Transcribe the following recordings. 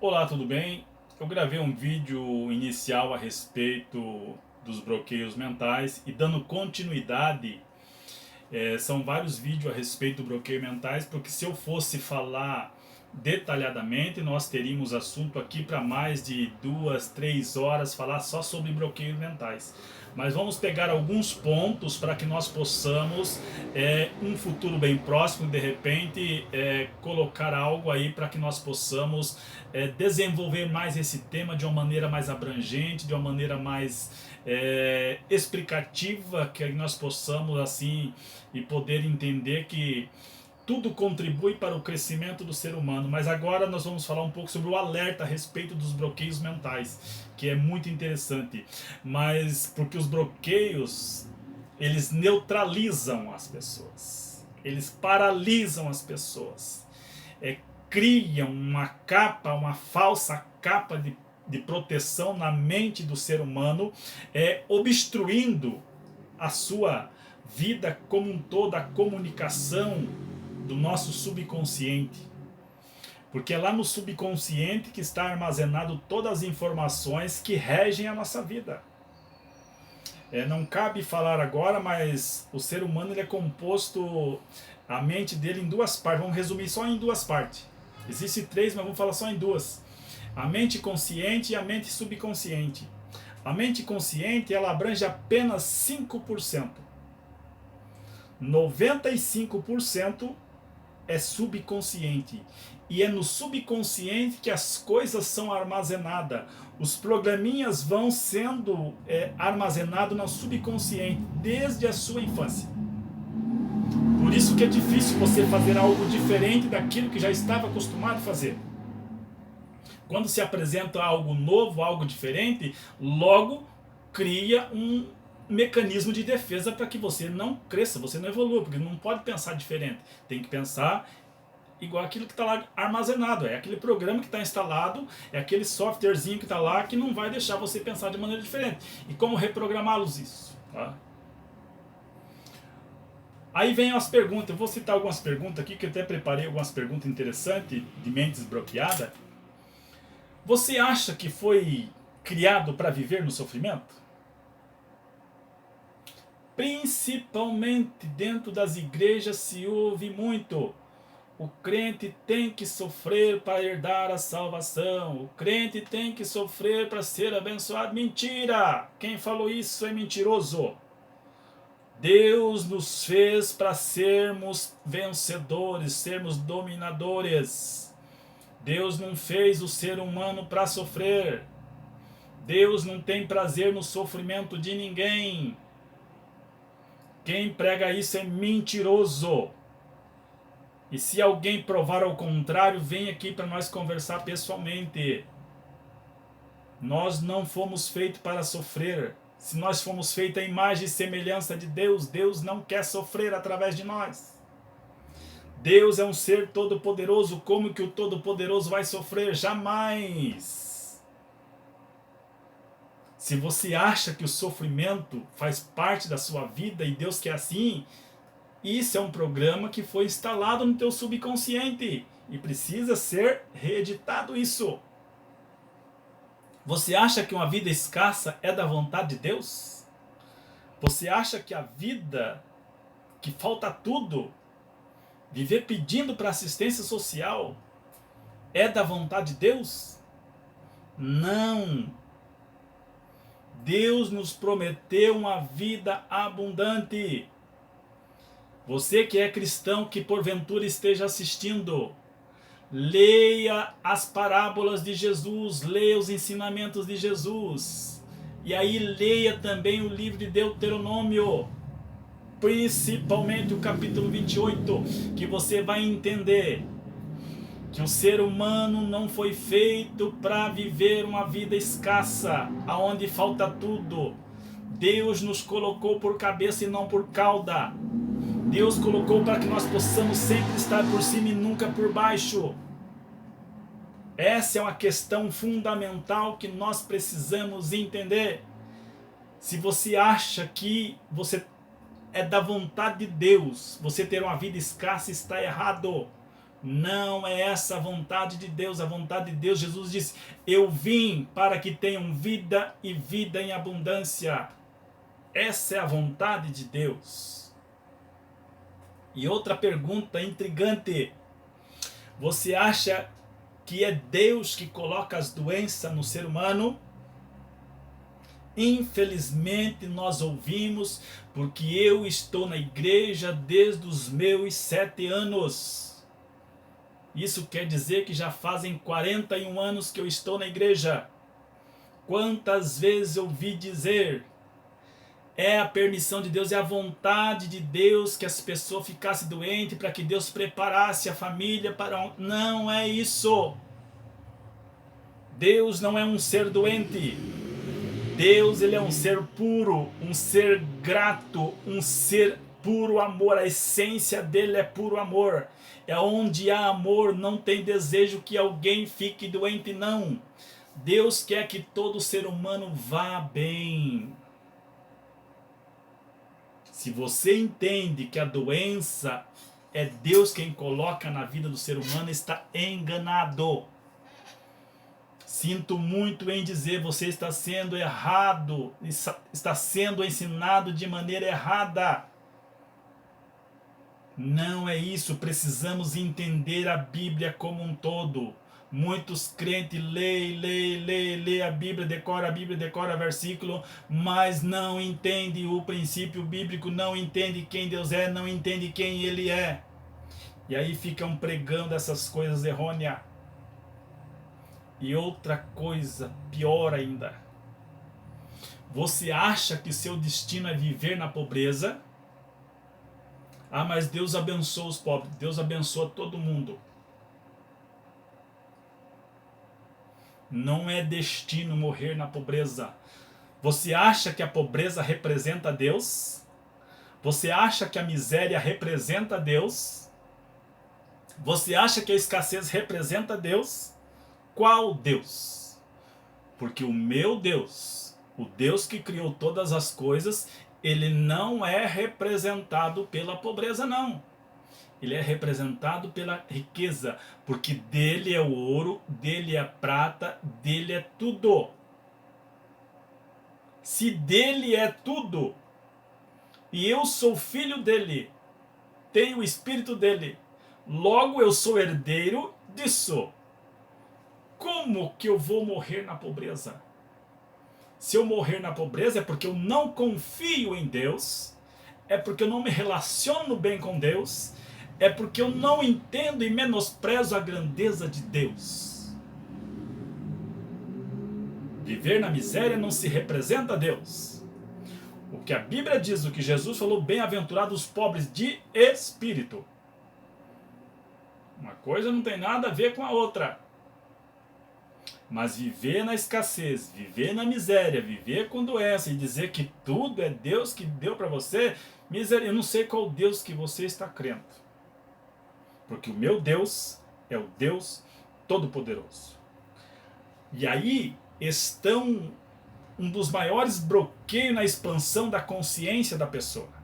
Olá, tudo bem? Eu gravei um vídeo inicial a respeito dos bloqueios mentais e dando continuidade, são vários vídeos a respeito do bloqueio mentais, porque se eu fosse falar detalhadamente, nós teríamos assunto aqui para mais de 2, 3 horas falar só sobre bloqueios mentais. Mas vamos pegar alguns pontos para que nós possamos, um futuro bem próximo, de repente, colocar algo aí para que nós possamos desenvolver mais esse tema de uma maneira mais abrangente, de uma maneira mais explicativa, que nós possamos assim e poder entender que tudo contribui para o crescimento do ser humano. Mas agora nós vamos falar um pouco sobre o alerta a respeito dos bloqueios mentais, que é muito interessante. Mas porque os bloqueios, eles neutralizam as pessoas, eles paralisam as pessoas, criam uma capa, uma falsa capa de proteção na mente do ser humano, obstruindo a sua vida como um todo, a comunicação do nosso subconsciente. Porque é lá no subconsciente que está armazenado todas as informações que regem a nossa vida. Não cabe falar agora, mas o ser humano ele é composto, a mente dele, em duas partes. Vamos resumir só em duas partes. Existem três, mas vamos falar só em duas. A mente consciente e a mente subconsciente. A mente consciente ela abrange apenas 5%. 95% é subconsciente. E é no subconsciente que as coisas são armazenadas. Os programinhas vão sendo armazenados no subconsciente desde a sua infância. Por isso que é difícil você fazer algo diferente daquilo que já estava acostumado a fazer. Quando se apresenta algo novo, algo diferente, logo cria um mecanismo de defesa para que você não cresça, você não evolua, porque não pode pensar diferente. Tem que pensar igual aquilo que está lá armazenado, é aquele programa que está instalado, é aquele softwarezinho que está lá que não vai deixar você pensar de maneira diferente. E como reprogramá-los isso? Tá? Aí vem as perguntas, eu vou citar algumas perguntas aqui, que eu até preparei algumas perguntas interessantes de mentes bloqueadas. Você acha que foi criado para viver no sofrimento? Principalmente dentro das igrejas se ouve muito: o crente tem que sofrer para herdar a salvação, o crente tem que sofrer para ser abençoado. Mentira! Quem falou isso é mentiroso. Deus nos fez para sermos vencedores, sermos dominadores. Deus não fez o ser humano para sofrer. Deus não tem prazer no sofrimento de ninguém. Quem prega isso é mentiroso. E se alguém provar ao contrário, vem aqui para nós conversar pessoalmente. Nós não fomos feitos para sofrer. Se nós fomos feitos à imagem e semelhança de Deus, Deus não quer sofrer através de nós. Deus é um ser todo-poderoso. Como que o todo-poderoso vai sofrer? Jamais! Se você acha que o sofrimento faz parte da sua vida e Deus quer assim, isso é um programa que foi instalado no teu subconsciente e precisa ser reeditado isso. Você acha que uma vida escassa é da vontade de Deus? Você acha que a vida que falta tudo, viver pedindo para assistência social, é da vontade de Deus? Não. Deus nos prometeu uma vida abundante. Você que é cristão, que porventura esteja assistindo, leia as parábolas de Jesus, leia os ensinamentos de Jesus. E aí leia também o livro de Deuteronômio, principalmente o capítulo 28, que você vai entender que o ser humano não foi feito para viver uma vida escassa, aonde falta tudo. Deus nos colocou por cabeça e não por cauda. Deus colocou para que nós possamos sempre estar por cima e nunca por baixo. Essa é uma questão fundamental que nós precisamos entender. Se você acha que é da vontade de Deus você ter uma vida escassa, está errado. Não é essa a vontade de Deus. A vontade de Deus, Jesus disse: eu vim para que tenham vida e vida em abundância. Essa é a vontade de Deus. E outra pergunta intrigante: você acha que é Deus que coloca as doenças no ser humano? Infelizmente nós ouvimos, porque eu estou na igreja desde os meus 7 anos. Isso quer dizer que já fazem 41 anos que eu estou na igreja. Quantas vezes eu ouvi dizer: é a permissão de Deus, é a vontade de Deus que as pessoas ficassem doentes para que Deus preparasse a família para... Não é isso. Deus não é um ser doente. Deus, ele é um ser puro, um ser grato, um ser puro amor. A essência dele é puro amor. É onde há amor, não tem desejo que alguém fique doente, não. Deus quer que todo ser humano vá bem. Se você entende que a doença é Deus quem coloca na vida do ser humano, está enganado. Sinto muito em dizer, você está sendo errado, está sendo ensinado de maneira errada. Não é isso, precisamos entender a Bíblia como um todo. Muitos crentes lê a Bíblia, decora versículo, mas não entende o princípio bíblico, não entende quem Deus é, não entende quem Ele é. E aí ficam pregando essas coisas errôneas. E outra coisa, pior ainda. Você acha que seu destino é viver na pobreza? Ah, mas Deus abençoa os pobres. Deus abençoa todo mundo. Não é destino morrer na pobreza. Você acha que a pobreza representa Deus? Você acha que a miséria representa Deus? Você acha que a escassez representa Deus? Qual Deus? Porque o meu Deus, o Deus que criou todas as coisas, ele não é representado pela pobreza, não. Ele é representado pela riqueza, porque dele é o ouro, dele é a prata, dele é tudo. Se dele é tudo, e eu sou filho dele, tenho o espírito dele, logo eu sou herdeiro disso. Como que eu vou morrer na pobreza? Se eu morrer na pobreza é porque eu não confio em Deus, é porque eu não me relaciono bem com Deus, é porque eu não entendo e menosprezo a grandeza de Deus. Viver na miséria não se representa a Deus. O que a Bíblia diz, o que Jesus falou, bem-aventurados os pobres de espírito. Uma coisa não tem nada a ver com a outra. Mas viver na escassez, viver na miséria, viver com doença e dizer que tudo é Deus que deu para você, miséria, eu não sei qual Deus que você está crendo. Porque o meu Deus é o Deus Todo-Poderoso. E aí estão um dos maiores bloqueios na expansão da consciência da pessoa.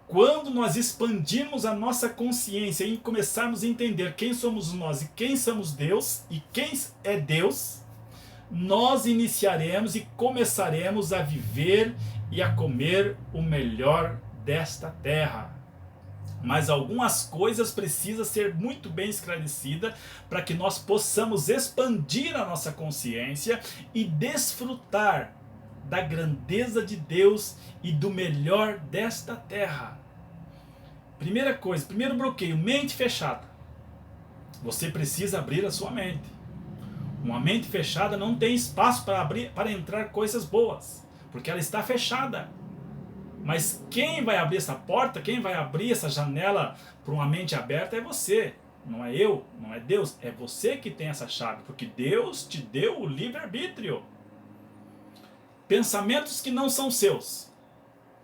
Quando nós expandimos a nossa consciência e começarmos a entender quem somos nós e quem somos Deus e quem é Deus, nós iniciaremos e começaremos a viver e a comer o melhor desta terra. Mas algumas coisas precisam ser muito bem esclarecidas para que nós possamos expandir a nossa consciência e desfrutar da grandeza de Deus e do melhor desta terra. Primeira coisa, primeiro bloqueio, mente fechada. Você precisa abrir a sua mente. Uma mente fechada não tem espaço para entrar coisas boas, porque ela está fechada. Mas quem vai abrir essa porta, quem vai abrir essa janela para uma mente aberta é você. Não é eu, não é Deus, é você que tem essa chave, porque Deus te deu o livre-arbítrio. Pensamentos que não são seus.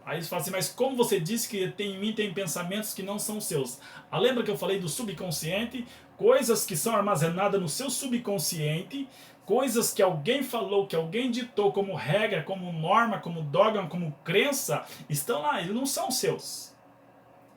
Aí você fala assim, mas como você disse que em mim tem pensamentos que não são seus? Lembra que eu falei do subconsciente? Coisas que são armazenadas no seu subconsciente, coisas que alguém falou, que alguém ditou como regra, como norma, como dogma, como crença, estão lá, eles não são seus.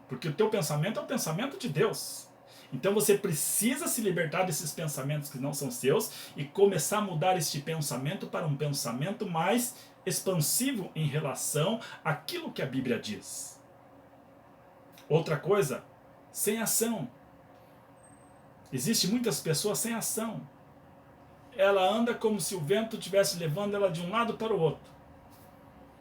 Porque o teu pensamento é o pensamento de Deus. Então você precisa se libertar desses pensamentos que não são seus e começar a mudar este pensamento para um pensamento mais expansivo em relação àquilo que a Bíblia diz. Outra coisa, sem ação. Existem muitas pessoas sem ação. Ela anda como se o vento estivesse levando ela de um lado para o outro.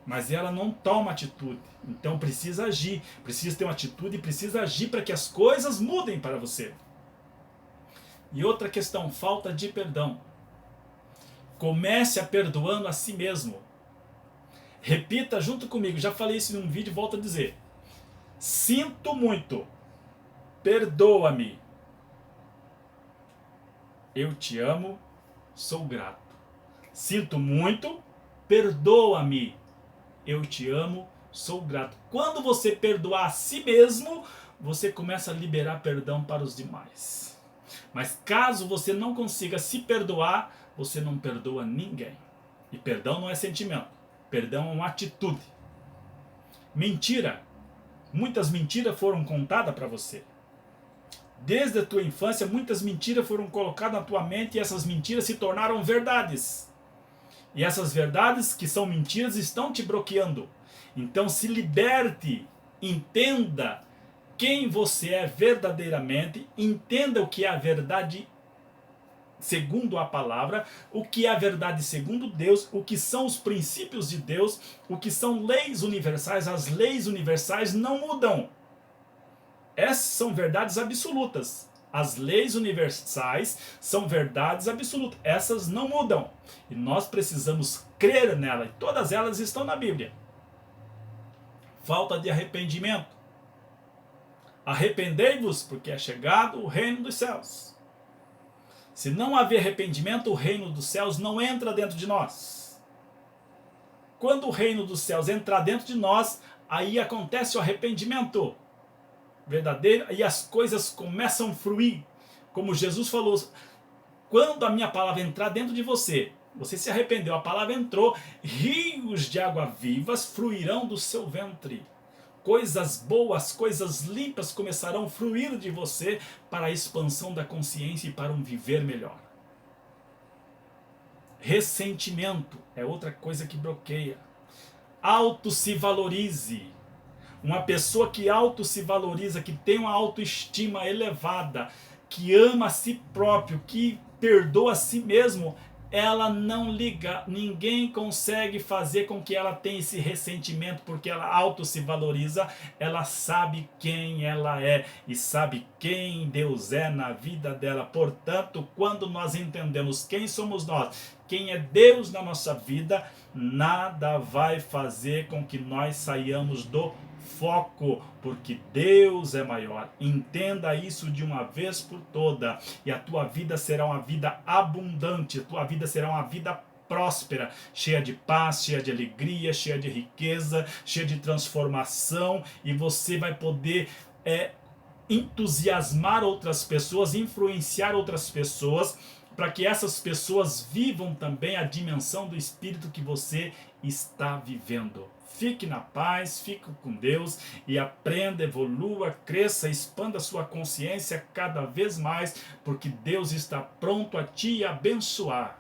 Mas ela não toma atitude. Então precisa agir, precisa ter uma atitude e precisa agir para que as coisas mudem para você. E outra questão, falta de perdão. Comece a perdoando a si mesmo. Repita junto comigo, já falei isso em um vídeo e volto a dizer. Sinto muito, perdoa-me. Eu te amo, sou grato. Sinto muito, perdoa-me. Eu te amo, sou grato. Quando você perdoar a si mesmo, você começa a liberar perdão para os demais. Mas caso você não consiga se perdoar, você não perdoa ninguém. E perdão não é sentimento, perdão é uma atitude. Mentira. Muitas mentiras foram contadas para você. Desde a tua infância, muitas mentiras foram colocadas na tua mente e essas mentiras se tornaram verdades. E essas verdades que são mentiras estão te bloqueando. Então se liberte, entenda quem você é verdadeiramente, entenda o que é a verdade segundo a palavra, o que é a verdade segundo Deus, o que são os princípios de Deus, o que são leis universais. As leis universais não mudam. Essas são verdades absolutas. As leis universais são verdades absolutas. Essas não mudam. E nós precisamos crer nela. E todas elas estão na Bíblia. Falta de arrependimento. Arrependei-vos, porque é chegado o reino dos céus. Se não haver arrependimento, o reino dos céus não entra dentro de nós. Quando o reino dos céus entrar dentro de nós, aí acontece o arrependimento verdadeiro e as coisas começam a fluir. Como Jesus falou, quando a minha palavra entrar dentro de você, você se arrependeu, a palavra entrou, rios de água vivas fluirão do seu ventre. Coisas boas, coisas limpas começarão a fluir de você para a expansão da consciência e para um viver melhor. Ressentimento é outra coisa que bloqueia. Auto se valorize. Uma pessoa que auto se valoriza, que tem uma autoestima elevada, que ama a si próprio, que perdoa a si mesmo, ela não liga, ninguém consegue fazer com que ela tenha esse ressentimento, porque ela auto se valoriza, ela sabe quem ela é e sabe quem Deus é na vida dela. Portanto, quando nós entendemos quem somos nós, quem é Deus na nossa vida, nada vai fazer com que nós saiamos do foco, porque Deus é maior. Entenda isso de uma vez por toda e a tua vida será uma vida abundante, a tua vida será uma vida próspera, cheia de paz, cheia de alegria, cheia de riqueza, cheia de transformação, e você vai poder entusiasmar outras pessoas, influenciar outras pessoas, para que essas pessoas vivam também a dimensão do Espírito que você está vivendo. Fique na paz, fique com Deus e aprenda, evolua, cresça, expanda sua consciência cada vez mais, porque Deus está pronto a te abençoar.